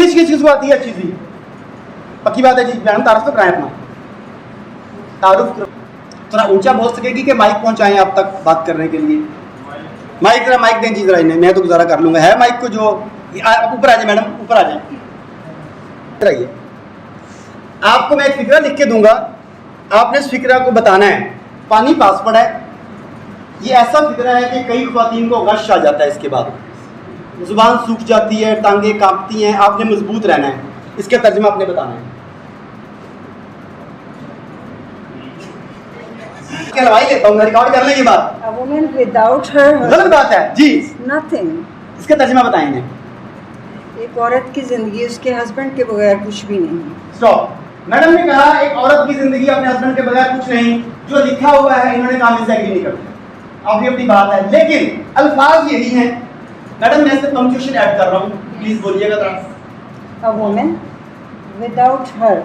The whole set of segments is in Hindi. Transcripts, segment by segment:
इंग्लिश किस चीज़ को आती है अच्छी सी? पक्की बात है जी, मैडम तारुफ तो कराएं अपना, तारुफ थोड़ा ऊंचा बोल सकेगी कि माइक पहुंचाएं आप तक बात करने के लिए? माइक जरा माइक दें जी जरा इन्हें, मैं तो गुजारा कर लूँगा। है माइक को जो ऊपर आ जाए मैडम, ऊपर आ जाए, आइए। आपको मैं एक फिक्रा लिख के दूंगा, आपने इस फिक्रा को बताना है। पानी पास पड़ा है, ये ऐसा फिक्रा है कि कई ख्वातीन को गश आ जाता है, इसके बाद जुबान सूख जाती है, टांगे कांपती हैं, आपने मजबूत रहना है। इसका तर्जुमा आपने बताना है। हलवाई लेता हूँ, रिकॉर्ड करने की बात। A woman without her गलत बात है जी, nothing. इसका तर्जुमा बताएंगे। एक औरत की जिंदगी उसके हस्बैंड के बगैर कुछ भी नहीं। स्टॉप। मैडम ने कहा एक औरत की जिंदगी अपने हस्बैंड के बगैर कुछ नहीं, जो लिखा हुआ है इन्होंने कहा मैं एग्री नहीं करते, आपकी अपनी बात है, लेकिन अल्फाज यही हैं। मैडम मैं इससे पंक्चुएशन ऐड कर रहा हूँ, प्लीज बोलिएगा जरा। A woman without her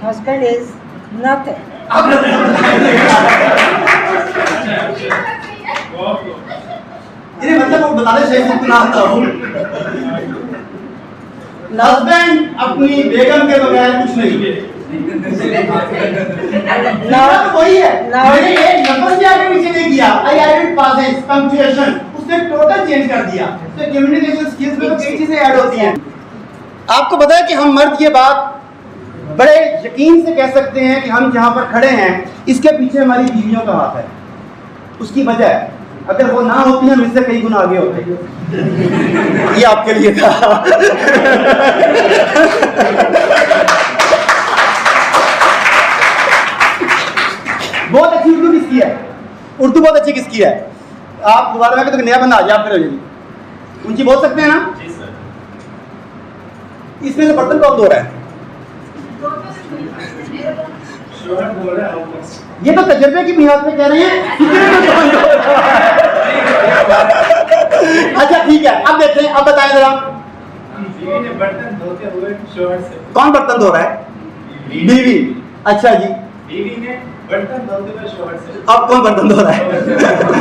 husband is nothing. ये मतलब वो बताने से सुना आता हूँ। हस्बैंड अपनी बेगम के बगैर कुछ नहीं। तो वही है, मैंने एक लफ्ज़ भी आगे पीछे नहीं किया, I added pauses, punctuation, उसने टोटल चेंज कर दिया। तो कम्युनिकेशन स्किल्स में तो कई चीजें ऐड होती हैं। आपको पता है कि हम मर्द ये बात बड़े यकीन से कह सकते हैं कि हम जहाँ पर खड़े हैं इसके पीछे हमारी बीवियों का हाथ है। उसकी वजह अगर वो ना होती हम इससे कई गुना आगे होते। ये आपके लिए था। बहुत अच्छी उर्दू किसकी है? उर्दू बहुत अच्छी किसकी है? आप दोबारा में तो नया बंदा आ जाए, आप फिर हो जाएगी। ऊंची बोल सकते हैं ना? जी सर। इसमें से बर्तन कौन धो रहा है? ये तो तजर्बे की बुनियाद पे कह रहे हैं। अच्छा ठीक है, अब देखें, अब बताएं जरा। बीवी ने बर्तन धोते हुए शोहर से। कौन बर्तन धो रहा है? बीवी। अच्छा जी, बीवी ने बर्तन धोते हुए शोहर से। अब कौन बर्तन धो रहा है?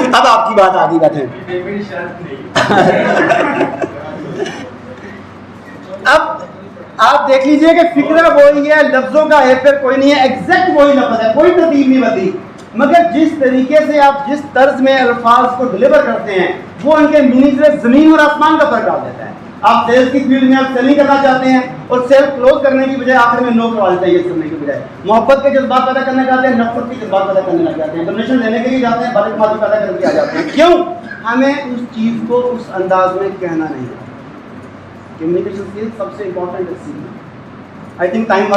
अब आपकी बात आ गई, बैठे। मेरी शादी नहीं। अब आप देख लीजिए कि फिक्र वही है, लफ्जों का हेरफेर कोई नहीं है, एग्जैक्ट वही लफ्ज है, कोई तरतीब नहीं बदली, मगर जिस तरीके से आप जिस तर्ज में अल्फाज को डिलीवर करते हैं वो उनके मीनिंग से जमीन और आसमान का फर्क डाल देता है। आप सेल्स की फील्ड में आप सेलिंग करना चाहते हैं और सेल क्लोज करने की बजाय आखिर में नो करवा देता है, ये करने की बजाय मोहब्बत के जज्बात पैदा करने जाते हैं, नफरत के जज्बात पैदा करने लग जाते हैं, डोनेशन लेने के लिए जाते हैं, बदमाशी पैदा करके आ जाते हैं। क्यों? हमें उस चीज को उस अंदाज में कहना नहीं है। कम्युनिकेशन स्किल्स सबसे इंपॉर्टेंट है। I think time